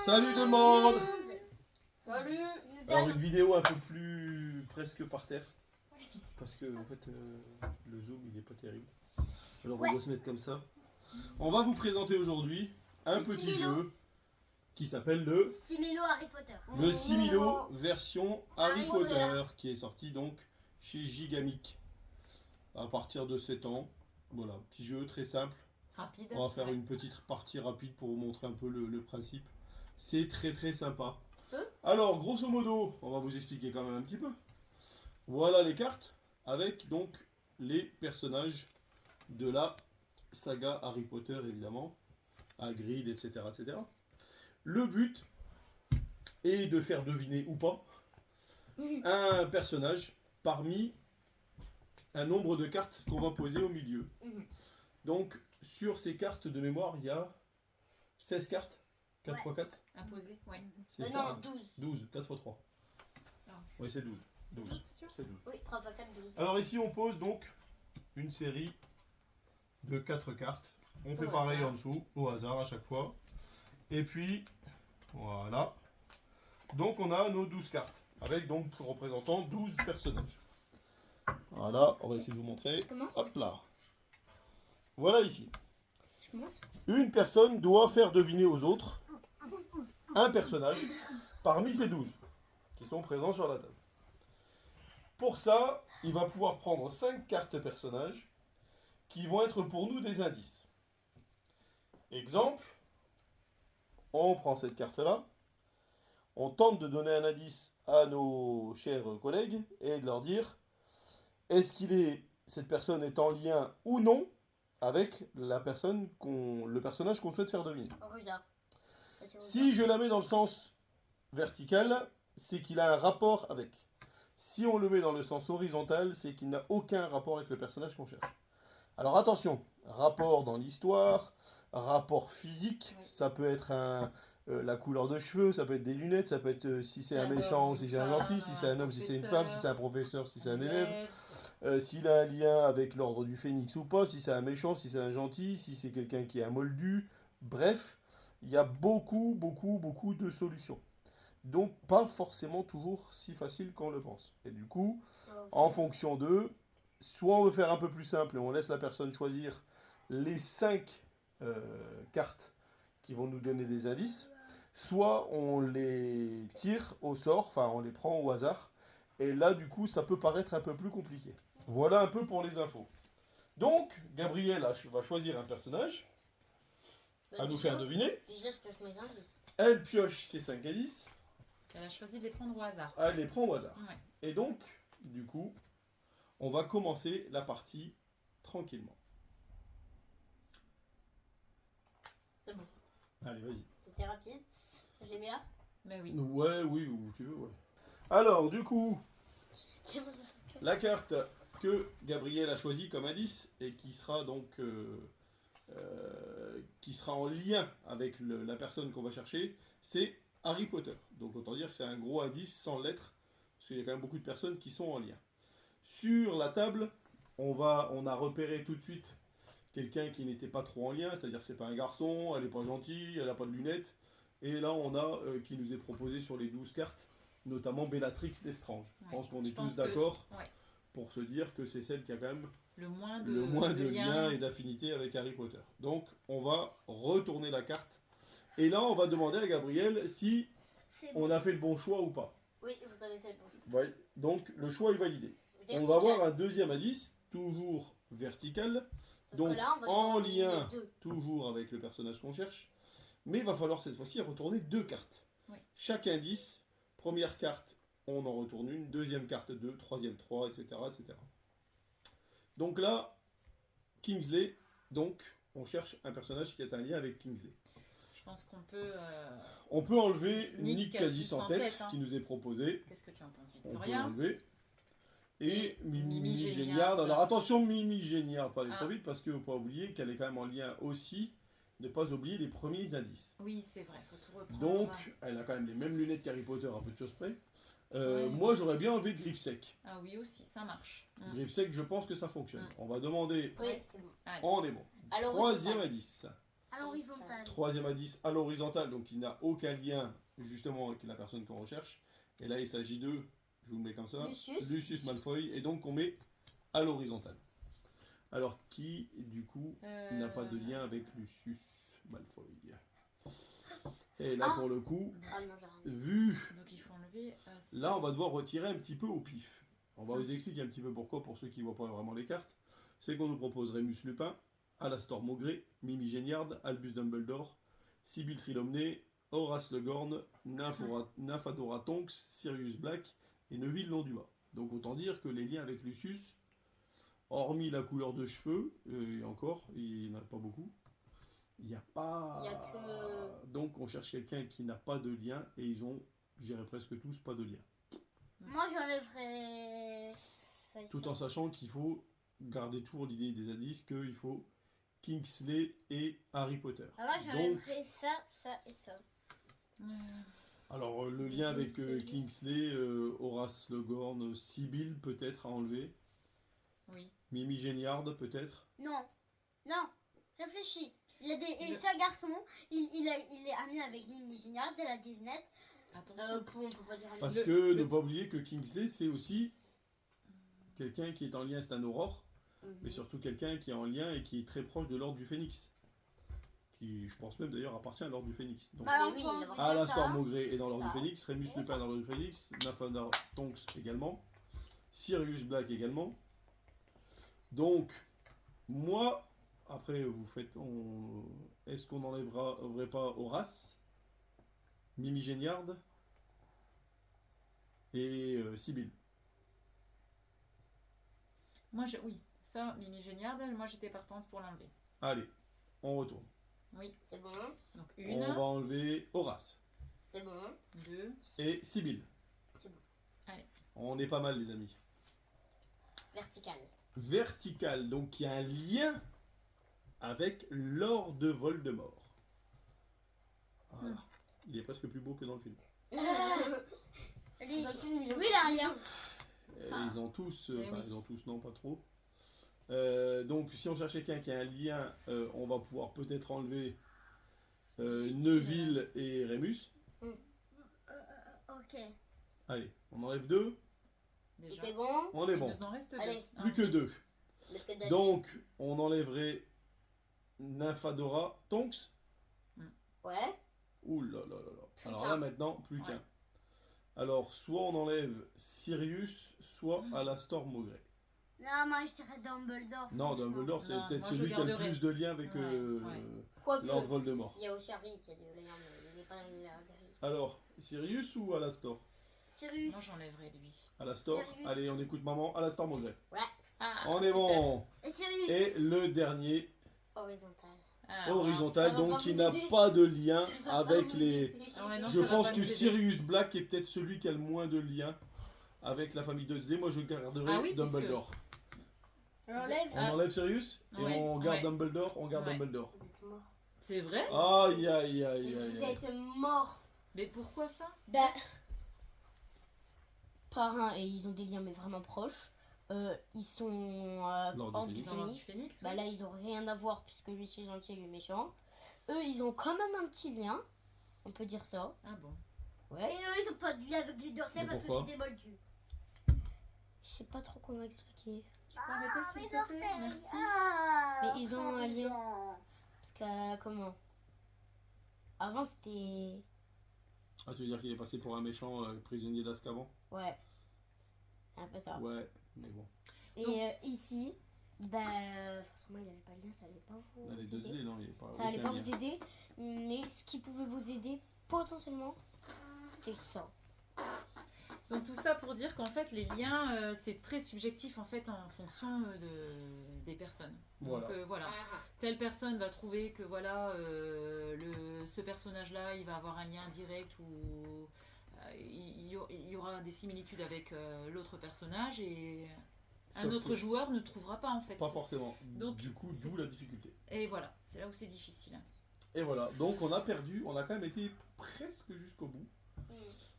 Salut tout le monde. Salut. Alors une vidéo un peu plus presque par terre. Parce que en fait le zoom il est pas terrible. Alors on doit se mettre comme ça. On va vous présenter aujourd'hui un petit jeu qui s'appelle le Similo Harry Potter. Le Similo version Harry Potter qui est sorti donc chez Gigamic à partir de 7 ans. Voilà, petit jeu très simple. Rapide. On va faire une petite partie rapide pour vous montrer un peu le principe. C'est très très sympa. Alors, grosso modo, on va vous expliquer quand même un petit peu. Voilà les cartes avec donc les personnages de la saga Harry Potter évidemment. Hagrid, etc., etc. Le but est de faire deviner ou pas un personnage parmi un nombre de cartes qu'on va poser au milieu. Donc, sur ces cartes de mémoire, il y a 16 cartes. 4 x 4 Imposé, oui. C'est ça. Non, 12. 12, 4 x 3. Oui, c'est 12. 12. C'est 12. Oui, 3 x 4, 12. Alors ici, on pose donc une série de 4 cartes. On fait Au pareil hasard. en dessous, au hasard à chaque fois. Et puis, voilà. Donc on a nos 12 cartes, avec donc représentant 12 personnages. Voilà, on va essayer de vous montrer. Je commence. Hop là. Voilà ici. Je commence. Une personne doit faire deviner aux autres un personnage parmi ces 12 qui sont présents sur la table. Pour ça, il va pouvoir prendre 5 cartes personnages qui vont être pour nous des indices. Exemple, on prend cette carte-là, on tente de donner un indice à nos chers collègues et de leur dire est-ce cette personne est en lien ou non avec le personnage qu'on souhaite faire deviner. Regarde. Si je la mets dans le sens vertical, c'est qu'il a un rapport avec. Si on le met dans le sens horizontal, c'est qu'il n'a aucun rapport avec le personnage qu'on cherche. Alors attention, rapport dans l'histoire, rapport physique, Oui. ça peut être la couleur de cheveux, ça peut être des lunettes, ça peut être si c'est un méchant, si c'est un gentil, si c'est un homme, si c'est une femme, si c'est un professeur, si c'est un élève. S'il a un lien avec l'ordre du phénix ou pas, si c'est un méchant, si c'est un gentil, si c'est quelqu'un qui est un moldu, bref, il y a beaucoup de solutions. Donc pas forcément toujours si facile qu'on le pense. Et du coup, en fonction d'eux, soit on veut faire un peu plus simple et on laisse la personne choisir les 5 cartes qui vont nous donner des indices, soit on les tire au sort, enfin on les prend au hasard, et là du coup ça peut paraître un peu plus compliqué. Voilà un peu pour les infos. Donc, Gabrielle va choisir un personnage à nous faire deviner. Déjà, je pioche mes indices. Elle pioche ses 5 indices, Elle a choisi de les prendre au hasard. elle les prend au hasard. Ouais. Et donc, du coup, on va commencer la partie tranquillement. C'est bon. Allez, vas-y. C'était rapide. J'ai bien. Mais oui. Ouais, oui, où tu veux, ouais. Alors, du coup, la carte que Gabriel a choisie comme indice et qui sera donc qui sera en lien avec la personne qu'on va chercher, c'est Harry Potter. Donc autant dire que c'est un gros indice sans lettres, parce qu'il y a quand même beaucoup de personnes qui sont en lien. Sur la table, on a repéré tout de suite quelqu'un qui n'était pas trop en lien, c'est-à-dire que c'est pas un garçon, elle n'est pas gentille, elle n'a pas de lunettes. Et là, on a qui nous est proposé sur les 12 cartes, notamment Bellatrix Lestrange. Ouais. Je pense qu'on est Je pense tous d'accord ouais. pour se dire que c'est celle qui a quand même Le moins de, le moins de liens. liens et d'affinités avec Harry Potter. Donc, on va retourner la carte. Et là, on va demander à Gabriel si on a fait le bon choix ou pas. Oui, vous avez fait le bon. Ouais. Donc, le choix est validé. Vertical. On va avoir un deuxième indice, toujours vertical, Sauf donc que là, on va en devoir éliminer lien deux. toujours avec le personnage qu'on cherche. Mais il va falloir cette fois-ci retourner 2 cartes. Oui. Chaque indice, première carte, on en retourne une, deuxième carte 2, troisième 3, etc., etc. Donc là, Kingsley, donc on cherche un personnage qui a un lien avec Kingsley. Je pense qu'on peut... On peut enlever Nick Nick quasi sans tête, hein. qui nous est proposé. Qu'est-ce que tu en penses, On peut Victoria? l'enlever. Et Mimi Mimi Géniard. Géniard. Alors attention, Mimi Géniard, pas aller trop Ah. vite, parce qu'il ne faut pas oublier qu'elle est quand même en lien aussi, ne pas oublier les premiers indices. Oui, c'est vrai, faut tout reprendre. Donc, elle a quand même les mêmes lunettes qu'Harry Potter, à peu de choses près. Ouais. Moi, j'aurais bien enlevé Gripsec. Ah oui, aussi, ça marche. Gripsec, je pense que ça fonctionne. On va demander. Oui, c'est bon. On est bon. Alors, Troisième indice. À l'horizontale. Troisième indice, à l'horizontale, donc il n'a aucun lien justement avec la personne qu'on recherche. Et là, il s'agit de, je vous le mets comme ça, Lucius Malfoy, et donc on met à l'horizontale. Alors, qui, du coup, n'a pas de lien avec Lucius Malfoy? Et là, pour le coup, Ah non, j'ai rien. vu, Donc il faut enlever. là, on va devoir retirer un petit peu au pif. On va vous expliquer un petit peu pourquoi, pour ceux qui ne voient pas vraiment les cartes. C'est qu'on nous propose Rémus Lupin, Alastor Maugret, Mimi Géniard, Albus Dumbledore, Sibylle Trelawney, Horace Le Gorn, Nymphadora Tonks, Sirius Black et Neville Londubat. Donc autant dire que les liens avec Lucius, hormis la couleur de cheveux, et encore, il n'y en a pas beaucoup, il n'y a pas... Il y a que... Donc on cherche quelqu'un qui n'a pas de lien, et ils ont, je dirais presque tous, pas de lien. Moi, j'enlèverais... ça et Tout ça. en sachant qu'il faut garder toujours l'idée des indices, qu'il faut Kingsley et Harry Potter. Alors moi, Donc, j'enlèverais ça, ça et ça. alors le lien avec Sirius. Kingsley, Horace Le Gorn, Sibylle peut-être à enlever, Oui. Mimi Géniard peut-être. Non, non, réfléchis. Il a des... et Le- c'est un garçon, il est ami avec Mimi Géniard, elle a des lunettes. Attention. on peut pas dire... Parce Le- que le- ne pas oublier que Kingsley c'est aussi quelqu'un qui est en lien, c'est un aurore, mais surtout quelqu'un qui est en lien et qui est très proche de l'ordre du Phénix. Qui, je pense même d'ailleurs, appartient à l'ordre du Phénix. Donc, Alors, oui, on peut il a- enlever Alastor ça. Maugret est dans l'ordre du Ça. Phénix, Rémus Lupin dans l'ordre du Phénix, Nymphadora Tonks également, Sirius Black également. Donc, moi, après vous faites, est-ce qu'on enlèverait pas Horace, Mimi Géniard et Sibylle? Moi, oui. Ça, Mimi Géniard, moi j'étais partante pour l'enlever. Allez, on retourne. Oui. C'est bon, Donc On une, va enlever Horace c'est bon, deux. et Sibylle. c'est bon. On est pas mal les amis. Vertical. Vertical, donc il y a un lien avec Lord de Voldemort. Voilà. Il est presque plus beau que dans le film. Lui, Dans le film, lui, il a un lien. Ils ont tous, Eh enfin oui. ils ont tous, non pas trop. Donc si on cherche quelqu'un qui a un lien, on va pouvoir peut-être enlever Difficile, Neville et Rémus. Ok. Allez, on enlève deux, Déjà. Tout est bon. on est Il bon. nous en reste Allez. deux. Plus que deux. Le pédale. Donc on enlèverait Nymphadora Tonks. Ouais. Ouh là là là là. Plus Alors qu'un. là maintenant, plus Ouais. qu'un. Alors soit on enlève Sirius, soit Alastor Maugret. Non, moi, je dirais Dumbledore. Non, franchement. Dumbledore c'est Non, peut-être moi, je celui qui a le garderais. plus de liens avec Ouais, ouais. Quoique, Lord Voldemort. il y a aussi Harry qui a du lien, mais il n'est pas dans la grille. Alors, Sirius ou Alastor? Sirius. Moi j'enlèverais lui. Alastor. Sirius. Allez, on écoute maman. Alastor Maugret. Ah, On est super. bon. Et Sirius. Et le dernier, Horizontal. Ah, horizontal, ça va donc pas qui vous n'a aider. pas de lien Ça va avec pas vous les... aider. Ah ouais, non, Je ça va pense pas que nous aider. Sirius Black est peut-être celui qui a le moins de liens avec la famille Dudley. Moi, je garderai Ah oui, puisque- Dumbledore. On l'enlève. On Ah. enlève Sirius et Ouais, on garde ouais. Dumbledore. On garde Ouais. Dumbledore. Vous êtes mort. C'est vrai? Aïe, aïe, aïe, Et aïe, vous aïe. êtes mort. Mais pourquoi ça? Ben, parrain et ils ont des liens mais vraiment proches. Ils sont Lord du hors du Phénix. Dans l'ordre du Phénix. Phénix? Bah oui. là ils ont rien à voir puisque lui c'est gentil et lui méchant. Eux ils ont quand même un petit lien. On peut dire ça. Ah bon. Et Ouais. eux, ils ont pas de lien avec les Dursley Mais parce que pourquoi c'est des moldus. Je sais pas trop comment expliquer. Tu peux arrêter s'il te plaît? Merci. Mais ils ont un lien. Parce que comment avant c'était. Ah, tu veux dire qu'il est passé pour un méchant prisonnier d'Azkaban? Ouais. C'est un peu ça. Ouais, mais bon. Et Donc- ici, bah forcément il avait pas de lien, ça allait pas vous. Là, les aider. Dudley, non, il n'y a pas Ça allait aucun pas lien. vous aider, mais ce qui pouvait vous aider potentiellement, c'était ça. Donc tout ça pour dire qu'en fait les liens c'est très subjectif en fait en fonction des personnes. Voilà. Donc voilà, telle personne va trouver que voilà ce personnage là il va avoir un lien direct ou il y aura des similitudes avec l'autre personnage et un Sauf autre que- joueur ne trouvera pas en fait. Pas forcément. Donc, du coup, c'est- d'où la difficulté. Et voilà, c'est là où c'est difficile. Et voilà, donc on a perdu, on a quand même été presque jusqu'au bout.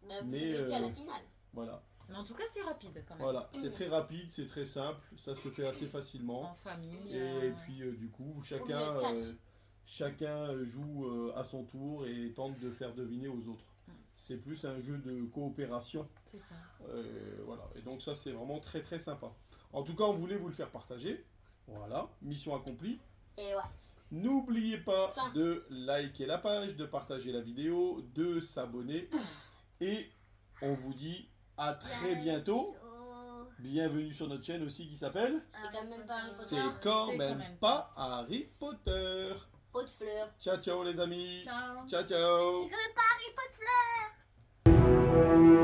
Bah, vous Mais, avez été à la euh, finale. Voilà, Mais en tout cas c'est rapide quand même. voilà. C'est très rapide, c'est très simple, ça se fait assez facilement. En famille. Et puis du coup, chacun, Faut le mettre quatre. chacun joue à son tour et tente de faire deviner aux autres. C'est plus un jeu de coopération. C'est ça. Voilà. Et donc ça, c'est vraiment très très sympa. En tout cas, on voulait vous le faire partager. Voilà, mission accomplie. Et ouais. N'oubliez pas de liker la page, de partager la vidéo, de s'abonner. Et on vous dit à très bientôt. Bienvenue sur notre chaîne aussi qui s'appelle... C'est quand même pas Harry Potter. C'est quand même pas Harry Potter. Haute fleur. Ciao ciao les amis. Ciao. Ciao ciao. C'est quand même pas Harry Potter.